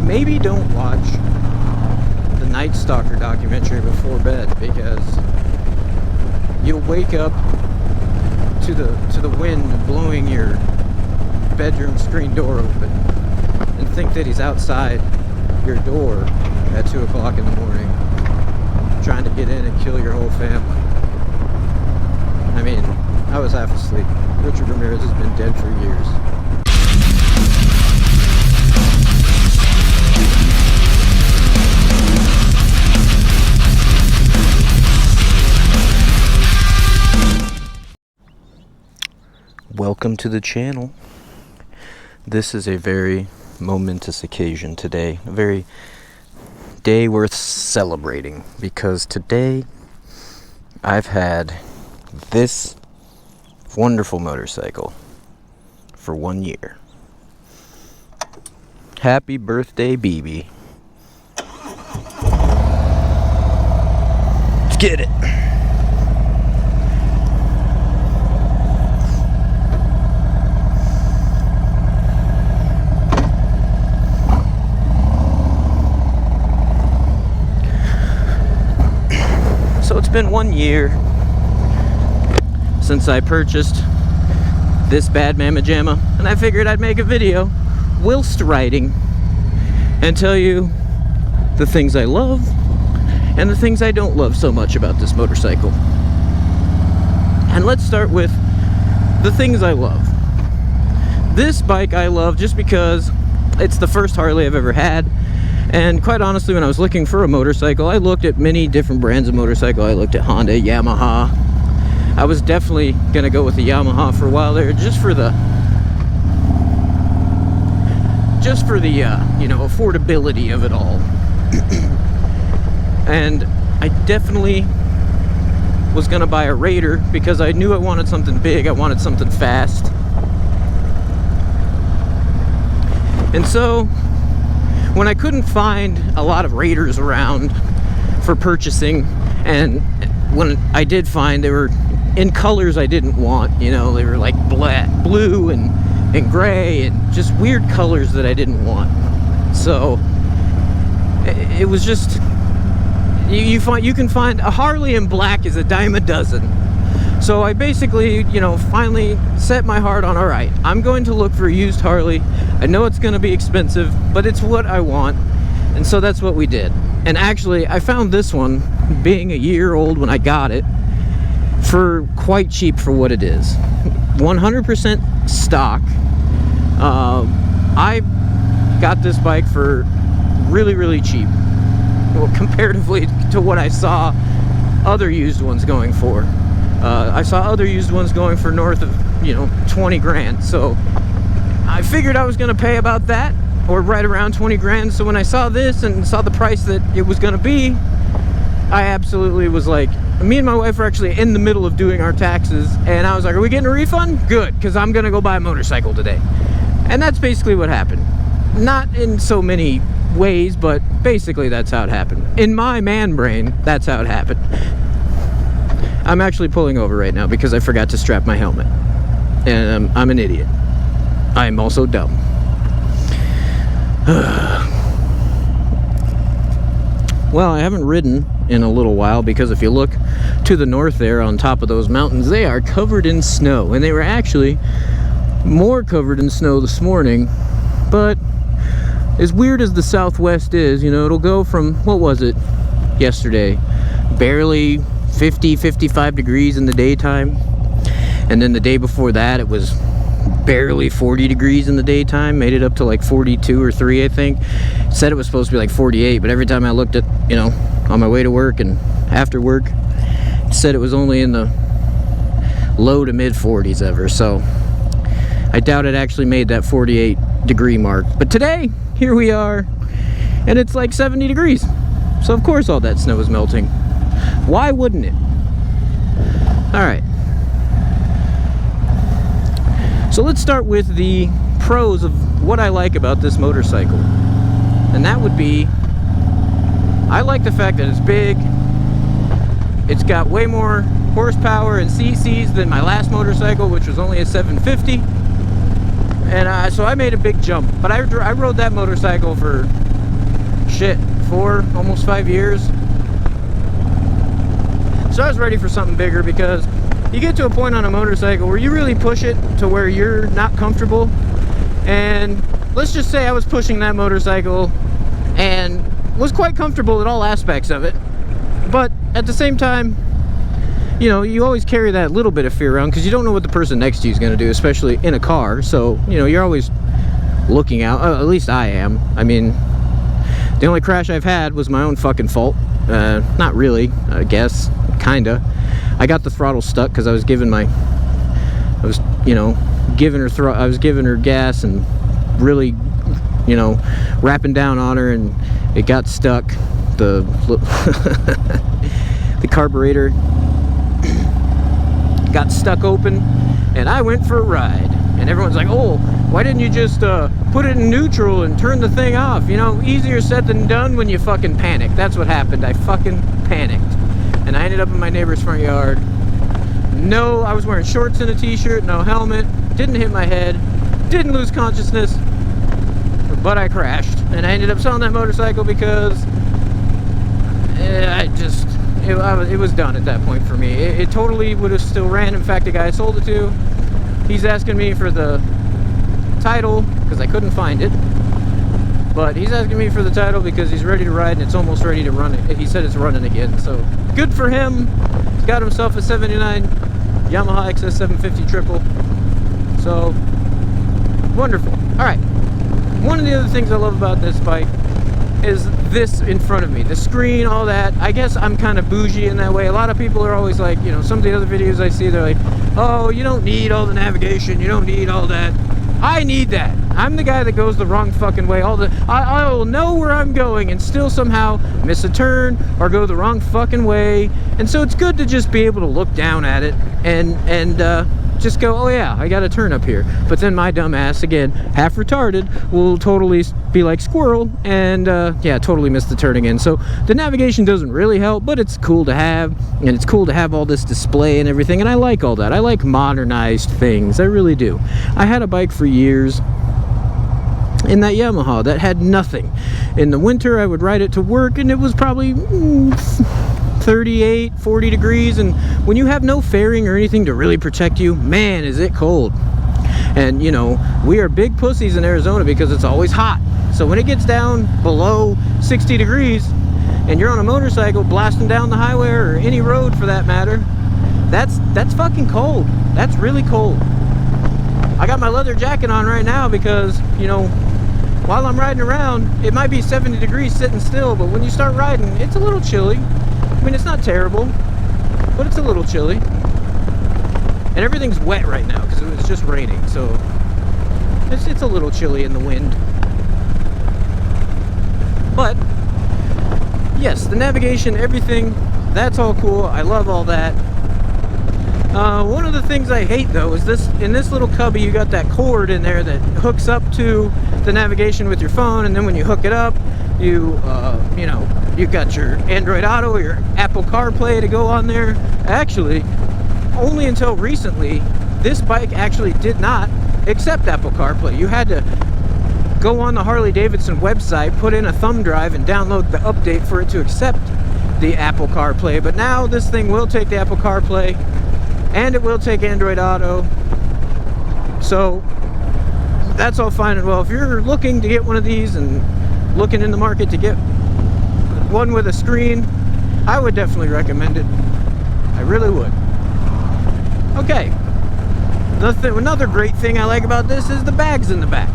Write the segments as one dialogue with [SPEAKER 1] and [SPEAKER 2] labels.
[SPEAKER 1] maybe don't watch the Night Stalker documentary before bed, because you'll wake up to the wind blowing your bedroom screen door open and think that he's outside your door at 2 o'clock in the morning trying to get in and kill your whole family. I mean, I was half asleep. Richard Ramirez has been dead for years. Welcome to the channel. This is a very momentous occasion today, a very day worth celebrating, because today I've had this wonderful motorcycle for 1 year. Happy birthday, BB. Let's get it. So it's been 1 year since I purchased this bad mamma jamma, and I figured I'd make a video whilst riding and tell you the things I love and the things I don't love so much about this motorcycle. And let's start with the things I love. This bike I love just because it's the first Harley I've ever had. And quite honestly, when I was looking for a motorcycle, I looked at many different brands of motorcycle. I looked at Honda, Yamaha. I was definitely going to go with the Yamaha for a while there, just for the affordability of it all. And I definitely was going to buy a Raider because I knew I wanted something big. I wanted something fast. And so when I couldn't find a lot of Raiders around for purchasing, and when I did find, they were in colors I didn't want, you know, they were like black, blue and gray, and just weird colors that I didn't want. So it was just, you can find a Harley in black is a dime a dozen. So I basically, finally set my heart on, all right, I'm going to look for a used Harley. I know it's going to be expensive, but it's what I want. And so that's what we did. And actually, I found this one, being a year old when I got it, for quite cheap for what it is. 100% stock. I got this bike for really, really cheap. Well, comparatively to what I saw other used ones going for. I saw other used ones going for north of, 20 grand. So I figured I was going to pay about that, or right around 20 grand. So when I saw this and saw the price that it was going to be, I absolutely was like, me and my wife were actually in the middle of doing our taxes, and I was like, are we getting a refund? Good, because I'm going to go buy a motorcycle today. And that's basically what happened. Not in so many ways, but basically that's how it happened. In my man brain, that's how it happened. I'm actually pulling over right now because I forgot to strap my helmet. And I'm an idiot. I'm also dumb. Well, I haven't ridden in a little while because if you look to the north there on top of those mountains, they are covered in snow. And they were actually more covered in snow this morning. But as weird as the Southwest is, it'll go from, what was it yesterday? Barely 50, 55 degrees in the daytime. And then the day before that, it was barely 40 degrees in the daytime. Made it up to like 42 or 3, I think. Said it was supposed to be like 48, but every time I looked at, on my way to work and after work, it said it was only in the low to mid 40s ever. So I doubt it actually made that 48 degree mark. But today, here we are, and it's like 70 degrees. So of course all that snow is melting. Why wouldn't it? All right. So let's start with the pros of what I like about this motorcycle. And that would be, I like the fact that it's big. It's got way more horsepower and cc's than my last motorcycle, which was only a 750. And so I made a big jump. But I rode that motorcycle for shit, 4, almost 5 years. So I was ready for something bigger, because you get to a point on a motorcycle where you really push it to where you're not comfortable. And let's just say I was pushing that motorcycle and was quite comfortable at all aspects of it. But at the same time, you know, you always carry that little bit of fear around, because you don't know what the person next to you is going to do, especially in a car. So, you know, you're always looking out. At least I am. I mean, the only crash I've had was my own fucking fault. Not really, I guess, kinda. I got the throttle stuck because I was giving her gas and really, you know, wrapping down on her, and it got stuck. The the carburetor got stuck open, and I went for a ride. And everyone's like, oh, why didn't you just put it in neutral and turn the thing off? You know, easier said than done when you fucking panic. That's what happened. I fucking panicked. And I ended up in my neighbor's front yard. No, I was wearing shorts and a t-shirt, no helmet, didn't hit my head, didn't lose consciousness, but I crashed. And I ended up selling that motorcycle because it was done at that point for me. It totally would have still ran. In fact, the guy I sold it to, he's asking me for the title because I couldn't find it. But he's asking me for the title because he's ready to ride, and it's almost ready to run it. He said it's running again, so good for him. He's got himself a 79 Yamaha XS 750 triple. So, wonderful. Alright, one of the other things I love about this bike is this in front of me. The screen, all that. I guess I'm kind of bougie in that way. A lot of people are always like, you know, some of the other videos I see, they're like, oh, you don't need all the navigation, you don't need all that. I need that. I'm the guy that goes the wrong fucking way. I will know where I'm going and still somehow miss a turn or go the wrong fucking way. And so it's good to just be able to look down at it and just go, oh yeah, I got a turn up here. But then my dumb ass, again, half retarded, will totally be like squirrel and yeah, totally miss the turn again. So the navigation doesn't really help, but it's cool to have, and it's cool to have all this display and everything, and I like all that. I like modernized things, I really do. I had a bike for years in that Yamaha that had nothing. In the winter I would ride it to work, and it was probably 38, 40 degrees, and when you have no fairing or anything to really protect you, man, is it cold. And you know, we are big pussies in Arizona because it's always hot. So when it gets down below 60 degrees and you're on a motorcycle blasting down the highway, or any road for that matter, that's fucking cold. That's really cold. I got my leather jacket on right now because, you know, while I'm riding around, it might be 70 degrees sitting still, but when you start riding, it's a little chilly. I mean, it's not terrible, but it's a little chilly. And everything's wet right now because it was just raining, so it's a little chilly in the wind. But yes, the navigation, everything, that's all cool. I love all that. One of the things I hate though is this, in this little cubby you got that cord in there that hooks up to the navigation with your phone, and then when you hook it up, you know, you've got your Android Auto or your Apple CarPlay to go on there. Actually, only until recently, this bike actually did not accept Apple CarPlay. You had to go on the Harley-Davidson website, put in a thumb drive, and download the update for it to accept the Apple CarPlay. But now this thing will take the Apple CarPlay, and it will take Android Auto. So that's all fine and well. If you're looking to get one of these and looking in the market to get one with a screen, I would definitely recommend it. I really would. Okay, another great thing I like about this is the bags in the back.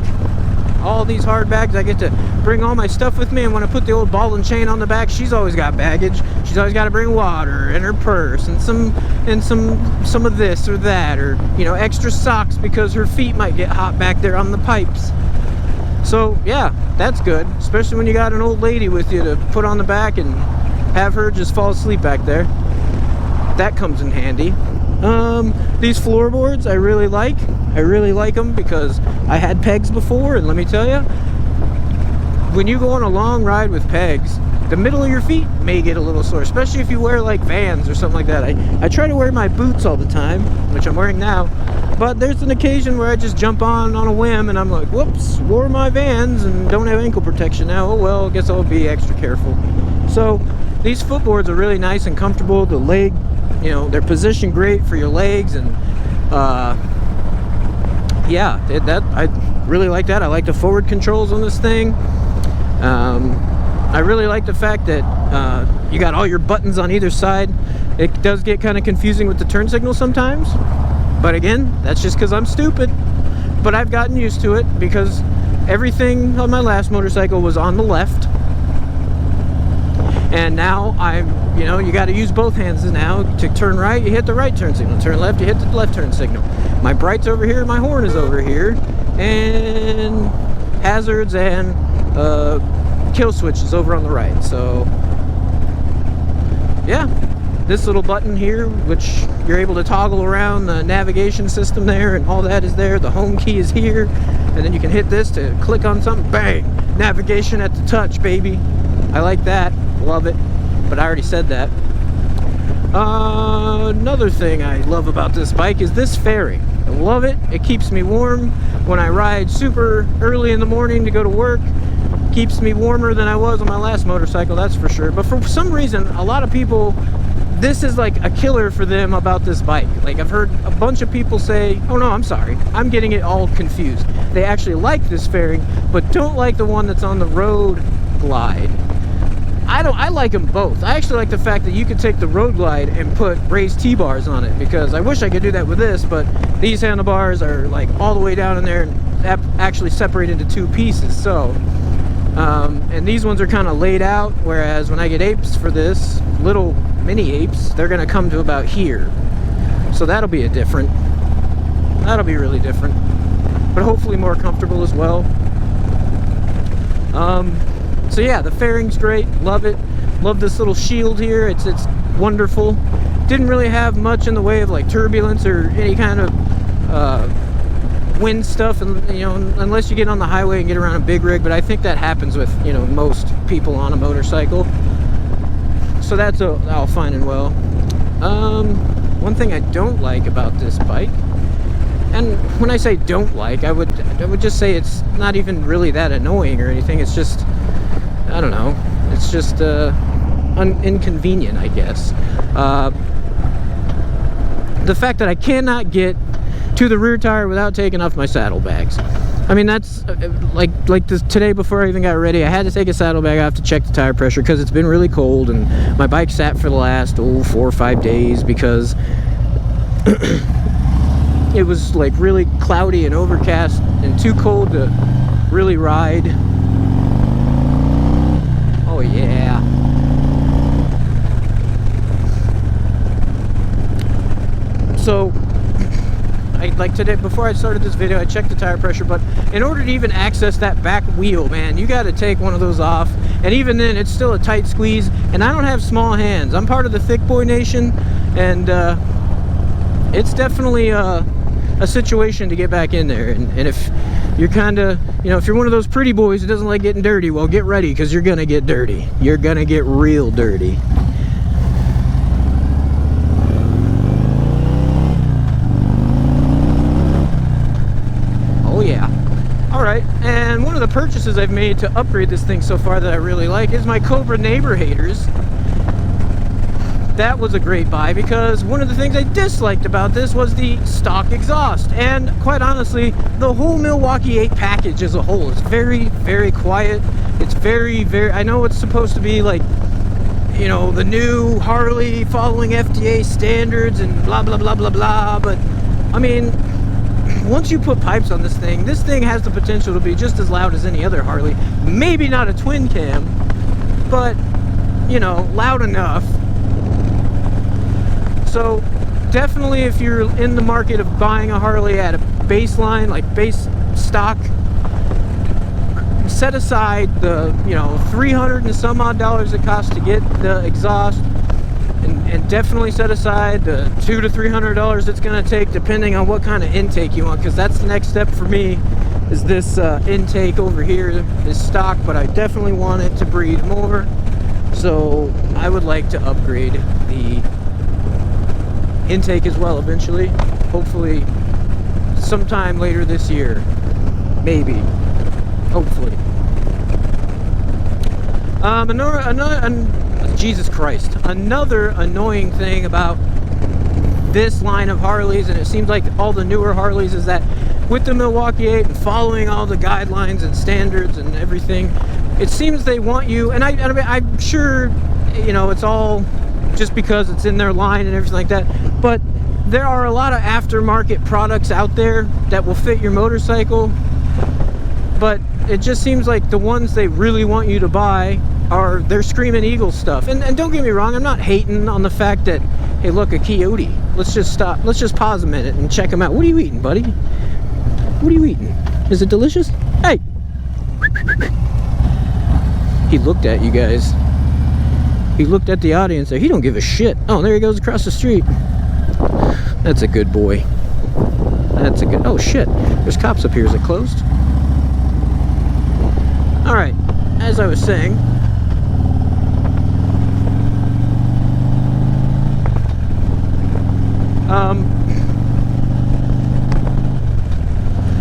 [SPEAKER 1] All these hard bags, I get to bring all my stuff with me, and when I put the old ball and chain on the back, she's always got baggage. She's always got to bring water and her purse and some of this or that, or you know, extra socks because her feet might get hot back there on the pipes. So yeah, that's good, especially when you got an old lady with you to put on the back and have her just fall asleep back there. That comes in handy. These floorboards I really like. I really like them because I had pegs before, and let me tell you, when you go on a long ride with pegs, the middle of your feet may get a little sore, especially if you wear like Vans or something like that. I try to wear my boots all the time, which I'm wearing now, but there's an occasion where I just jump on a whim and I'm like, whoops, wore my Vans and don't have ankle protection now. Oh well, I guess I'll be extra careful. So these footboards are really nice and comfortable. The leg, you know, they're positioned great for your legs, and yeah, I really like that. I like the forward controls on this thing. I really like the fact that you got all your buttons on either side. It does get kind of confusing with the turn signal sometimes, but again, that's just because I'm stupid. But I've gotten used to it because everything on my last motorcycle was on the left, and now you know, you got to use both hands now. To turn right, you hit the right turn signal. Turn left, you hit the left turn signal. My bright's over here, my horn is over here, and hazards and kill switch is over on the right. So yeah, this little button here, which you're able to toggle around the navigation system there, and all that is there. The home key is here, and then you can hit this to click on something. Bang, navigation at the touch, baby. I like that, love it, but I already said that. Another thing I love about this bike is this fairing. I love it. It keeps me warm when I ride super early in the morning to go to work. Keeps me warmer than I was on my last motorcycle, that's for sure. But for some reason, a lot of people, this is like a killer for them about this bike. Like, I've heard a bunch of people say, oh no, I'm sorry, I'm getting it all confused. They actually like this fairing, but don't like the one that's on the Road Glide. I like them both. I actually like the fact that you could take the Road Glide and put raised T-bars on it, because I wish I could do that with this, but these handlebars are like all the way down in there and actually separate into two pieces. So and these ones are kind of laid out, whereas when I get apes for this, little mini apes, they're gonna come to about here. So that'll be that'll be really different, but hopefully more comfortable as well. So yeah, the fairing's great, love it. Love this little shield here, it's wonderful. Didn't really have much in the way of like turbulence or any kind of wind stuff, and you know, unless you get on the highway and get around a big rig, but I think that happens with, you know, most people on a motorcycle. So that's all fine and well. One thing I don't like about this bike, and when I say don't like, I would just say it's not even really that annoying or anything. It's just, I don't know, it's just inconvenient, I guess. The fact that I cannot get to the rear tire without taking off my saddlebags. I mean, that's like this today. Before I even got ready, I had to take a saddlebag off to check the tire pressure because it's been really cold, and my bike sat for the last 4 or 5 days because it was like really cloudy and overcast and too cold to really ride. Oh yeah. So like today, before I started this video, I checked the tire pressure, but in order to even access that back wheel, man, you got to take one of those off, and even then it's still a tight squeeze, and I don't have small hands. I'm part of the Thick Boy Nation, and it's definitely a situation to get back in there. And if you're kind of, you know, if you're one of those pretty boys who doesn't like getting dirty, well, get ready, because you're gonna get dirty. You're gonna get real dirty. And one of the purchases I've made to upgrade this thing so far that I really like is my Cobra Neighbor Haters. That was a great buy, because one of the things I disliked about this was the stock exhaust, and quite honestly, the whole Milwaukee 8 package as a whole is very, very quiet. It's very, I know it's supposed to be like, you know, the new Harley following FDA standards and blah blah blah blah blah, but I mean, once you put pipes on this thing has the potential to be just as loud as any other Harley. Maybe not a twin cam, but, you know, loud enough. So definitely, if you're in the market of buying a Harley at a baseline, like base stock, set aside the, you know, $300 and some odd it costs to get the exhaust, and definitely set aside the $200 to $300 it's going to take, depending on what kind of intake you want, because that's the next step for me, is this intake over here is stock, but I definitely want it to breathe more. So I would like to upgrade the intake as well eventually. Hopefully sometime later this year. Maybe. Hopefully. Jesus Christ. Another annoying thing about this line of Harleys, and it seems like all the newer Harleys, is that with the Milwaukee 8 and following all the guidelines and standards and everything, it seems they want you, and I'm sure, you know, it's all just because it's in their line and everything like that, but there are a lot of aftermarket products out there that will fit your motorcycle, but it just seems like the ones they really want you to buy are their Screaming Eagle stuff. And don't get me wrong, I'm not hating on the fact that, hey, look, a coyote. Let's just stop. Let's just pause a minute and check him out. What are you eating, buddy? What are you eating? Is it delicious? Hey! He looked at you guys. He looked at the audience there. He don't give a shit. Oh, there he goes across the street. That's a good boy. That's a good... Oh, shit. There's cops up here. Is it closed? All right. As I was saying...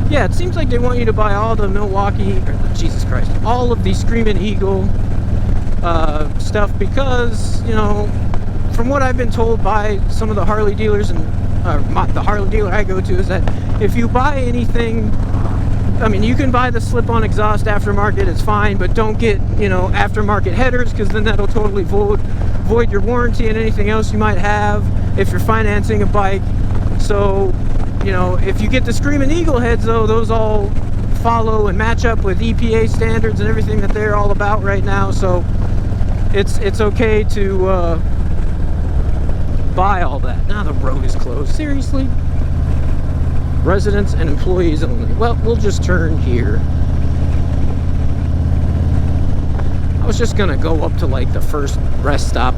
[SPEAKER 1] yeah, it seems like they want you to buy all the Milwaukee, or Jesus Christ, all of the Screaming Eagle stuff because, you know, from what I've been told by some of the Harley dealers and the Harley dealer I go to, is that if you buy anything, I mean, you can buy the slip-on exhaust aftermarket, it's fine, but don't get, you know, aftermarket headers, because then that'll totally void your warranty and anything else you might have if you're financing a bike. So, you know, if you get the Screaming Eagle heads, though, those all follow and match up with EPA standards and everything that they're all about right now. So it's okay to buy all that. Now the road is closed. Seriously? Residents and employees only. Well, we'll just turn here. I was just gonna go up to like the first rest stop,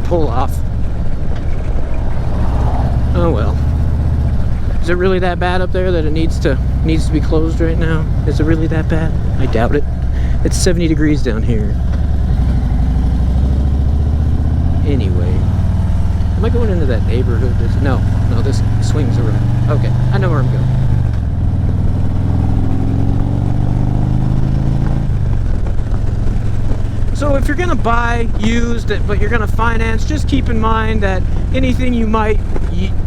[SPEAKER 1] pull off. Oh well. Is it really that bad up there that it needs to be closed right now? Is it really that bad? I doubt it. It's 70 degrees down here. Anyway, am I going into that neighborhood? No, this swings around. Okay, I know where I'm going. So if you're gonna buy used, but you're gonna finance, just keep in mind that anything you might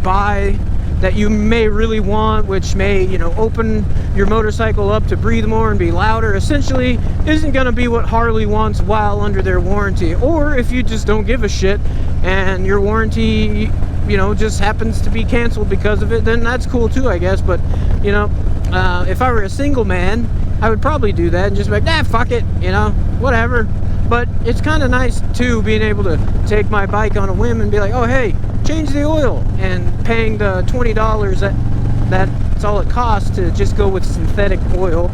[SPEAKER 1] buy that you may really want, which may, you know, open your motorcycle up to breathe more and be louder, essentially isn't going to be what Harley wants while under their warranty. Or if you just don't give a shit and your warranty, you know, just happens to be canceled because of it, then that's cool too, I guess. But, you know, if I were a single man, I would probably do that and just be like, nah, fuck it, you know, whatever. But it's kind of nice too, being able to take my bike on a whim and be like, oh hey, change the oil, and paying the $20 that's all it costs to just go with synthetic oil.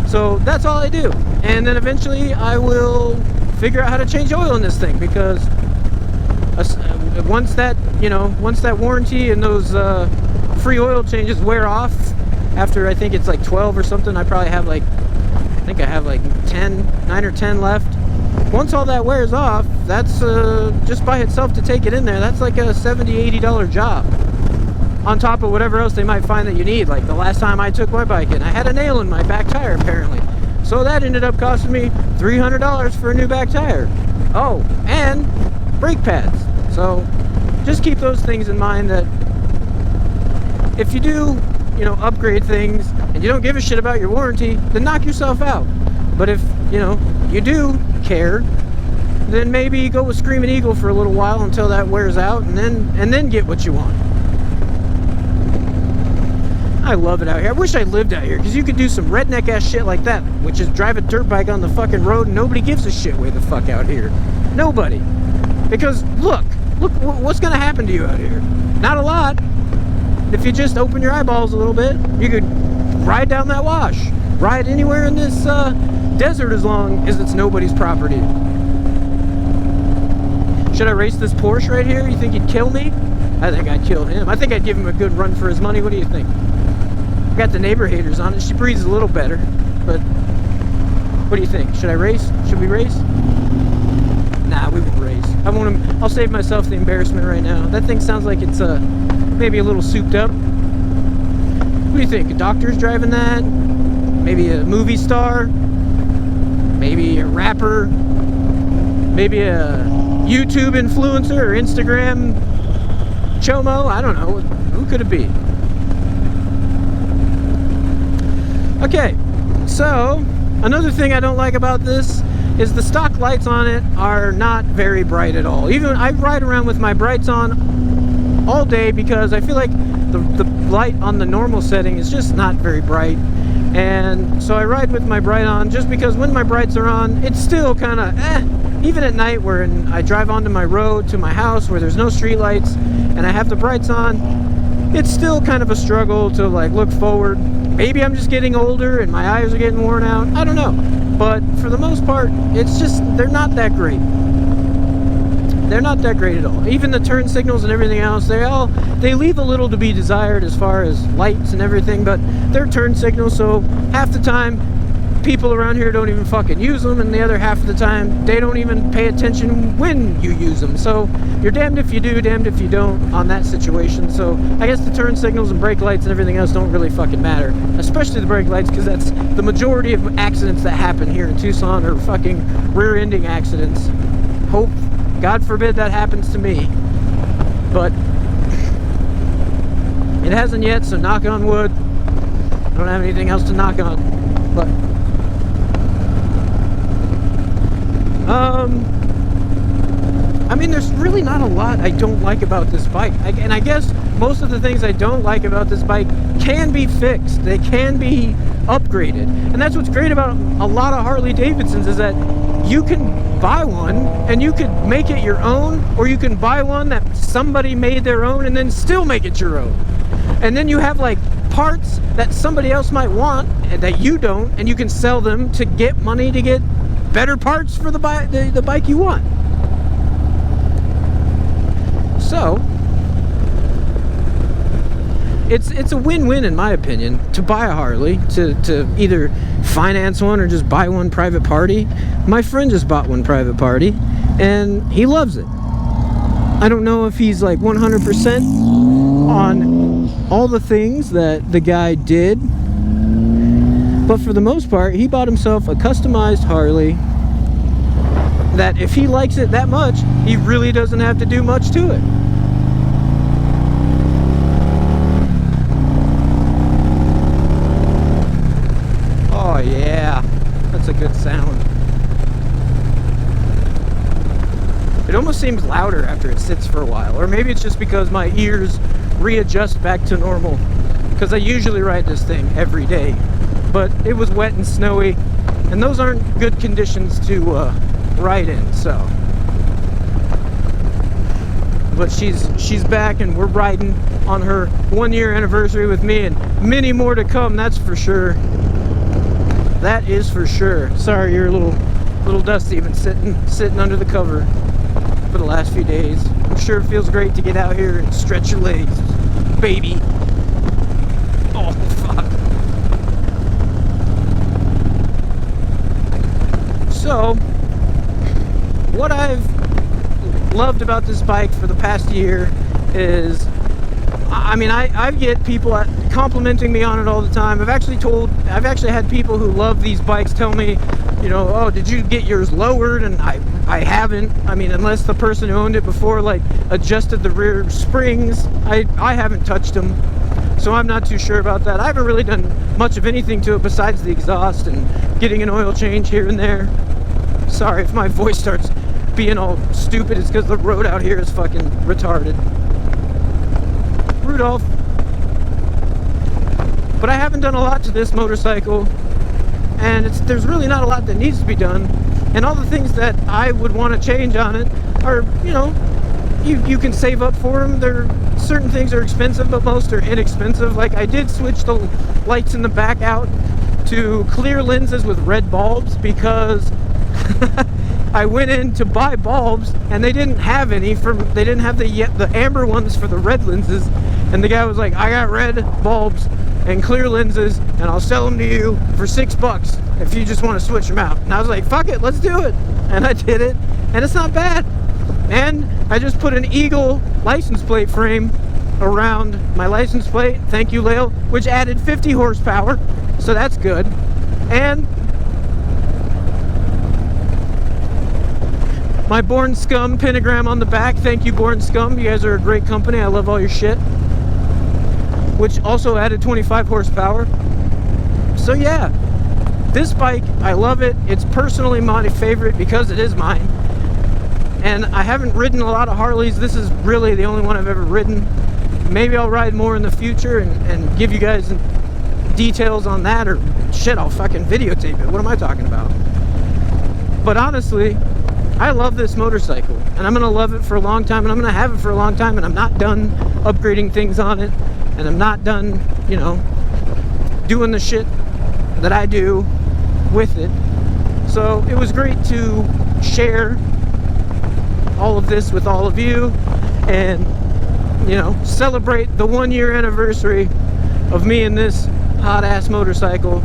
[SPEAKER 1] So that's all I do, and then eventually I will figure out how to change oil in this thing, because once that warranty and those free oil changes wear off, after I think it's like 12 or something, I probably have like, I think I have like 9 or 10 left. Once all that wears off, that's just by itself to take it in there, that's like a $70, $80 job. On top of whatever else they might find that you need. Like the last time I took my bike in, I had a nail in my back tire apparently. So that ended up costing me $300 for a new back tire. Oh, and brake pads. So just keep those things in mind, that if you do, you know, upgrade things and you don't give a shit about your warranty, then knock yourself out. But if, you know, you do care, then maybe go with Screaming Eagle for a little while until that wears out, and then get what you want. I love it out here. I wish I lived out here, because you could do some redneck ass shit like that, which is drive a dirt bike on the fucking road and nobody gives a shit way the fuck out here. Nobody. Because look what's gonna happen to you out here. Not a lot. If you just open your eyeballs a little bit, you could ride down that wash, ride anywhere in this desert, as long as it's nobody's property. Should I race this Porsche right here? You think he'd kill me? I think I'd kill him. I think I'd give him a good run for his money. What do you think? I've got the neighbor haters on it. She breathes a little better, but what do you think? Should I race? Should we race? I'll save myself the embarrassment right now. That thing sounds like it's maybe a little souped up. What do you think? A doctor's driving that? Maybe a movie star? Maybe a rapper? Maybe a YouTube influencer or Instagram chomo? I don't know. Who could it be? Okay, so another thing I don't like about this is the stock lights on it are not very bright at all. Even I ride around with my brights on all day because I feel like the light on the normal setting is just not very bright. And so I ride with my bright on just because when my brights are on, it's still kind of even at night where I drive onto my road to my house where there's no street lights and I have the brights on, it's still kind of a struggle to like look forward. Maybe I'm just getting older and my eyes are getting worn out. I don't know. But for the most part, it's just, they're not that great. They're not that great at all. Even the turn signals and everything else, they leave a little to be desired as far as lights and everything, but they're turn signals, so half the time people around here don't even fucking use them, and the other half of the time they don't even pay attention when you use them. So you're damned if you do, damned if you don't on that situation. So I guess the turn signals and brake lights and everything else don't really fucking matter, especially the brake lights, because that's the majority of accidents that happen here in Tucson are fucking rear-ending accidents. Hope, God forbid that happens to me, but it hasn't yet, so knock on wood. I don't have anything else to knock on, but I mean, there's really not a lot I don't like about this bike. And I guess most of the things I don't like about this bike can be fixed. They can be upgraded. And that's what's great about a lot of Harley Davidsons is that you can buy one and you could make it your own, or you can buy one that somebody made their own and then still make it your own. And then you have like parts that somebody else might want and that you don't, and you can sell them to get money to get better parts for the bike you want. So it's a win-win in my opinion to buy a Harley, to either finance one or just buy one private party. My friend just bought one private party and he loves it. I don't know if he's like 100% on all the things that the guy did, but for the most part he bought himself a customized Harley that if he likes it that much, he really doesn't have to do much to it. Oh yeah, that's a good sound. It almost seems louder after it sits for a while, or maybe it's just because my ears readjust back to normal, because I usually ride this thing every day, but it was wet and snowy, and those aren't good conditions to ride in. So but she's back and we're riding on her 1-year anniversary with me, and many more to come, that's for sure. That is for sure. Sorry you're a little dusty, been sitting under the cover for the last few days. I'm sure it feels great to get out here and stretch your legs, baby. Oh fuck. So what I've loved about this bike for the past year is, I mean, I get people complimenting me on it all the time. I've actually had people who love these bikes tell me, you know, oh, did you get yours lowered? And I haven't. I mean, unless the person who owned it before like adjusted the rear springs, I haven't touched them. So I'm not too sure about that. I haven't really done much of anything to it besides the exhaust and getting an oil change here and there. Sorry if my voice starts being all stupid, it's because the road out here is fucking retarded. Rudolph. But I haven't done a lot to this motorcycle, and there's really not a lot that needs to be done, and all the things that I would want to change on it are, you know, you can save up for them. Certain things are expensive, but most are inexpensive. Like I did switch the lights in the back out to clear lenses with red bulbs because I went in to buy bulbs and they didn't have any they didn't have the amber ones for the red lenses, and the guy was like, I got red bulbs and clear lenses and I'll sell them to you for $6 if you just want to switch them out. And I was like, fuck it, let's do it. And I did it, and it's not bad. And I just put an Eagle license plate frame around my license plate, thank you Lael, which added 50 horsepower, so that's good. And my Born Scum pentagram on the back, thank you Born Scum, you guys are a great company, I love all your shit, which also added 25 horsepower. So yeah, this bike, I love it. It's personally my favorite because it is mine. And I haven't ridden a lot of Harleys. This is really the only one I've ever ridden. Maybe I'll ride more in the future and give you guys details on that, or shit, I'll fucking videotape it. What am I talking about? But honestly, I love this motorcycle, and I'm gonna love it for a long time, and I'm gonna have it for a long time, and I'm not done upgrading things on it, and I'm not done, you know, doing the shit that I do with it. So it was great to share all of this with all of you, and you know, celebrate the 1-year anniversary of me and this hot ass motorcycle,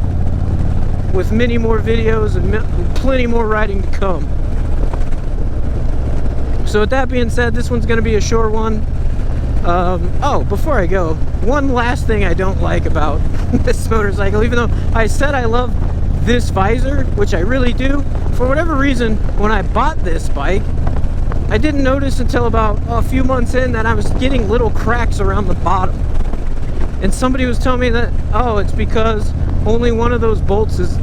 [SPEAKER 1] with many more videos and plenty more riding to come. So with that being said, this one's going to be a short one. Oh, before I go, one last thing I don't like about this motorcycle, even though I said I love this visor, which I really do, for whatever reason, when I bought this bike, I didn't notice until about a few months in that I was getting little cracks around the bottom. And somebody was telling me that, oh, it's because only one of those bolts is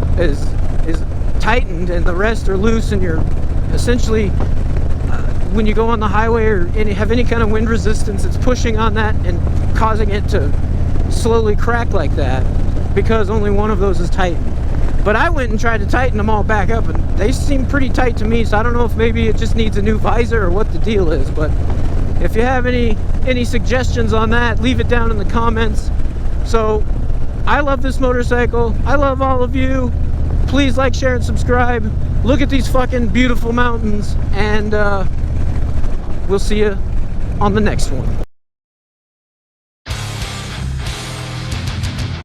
[SPEAKER 1] tightened and the rest are loose, and you're essentially, when you go on the highway or have any kind of wind resistance, it's pushing on that and causing it to slowly crack like that because only one of those is tightened. But I went and tried to tighten them all back up, and they seem pretty tight to me, so I don't know if maybe it just needs a new visor or what the deal is. But if you have any suggestions on that, leave it down in the comments. So I love this motorcycle. I love all of you. Please like, share, and subscribe. Look at these fucking beautiful mountains, and we'll see you on the next one.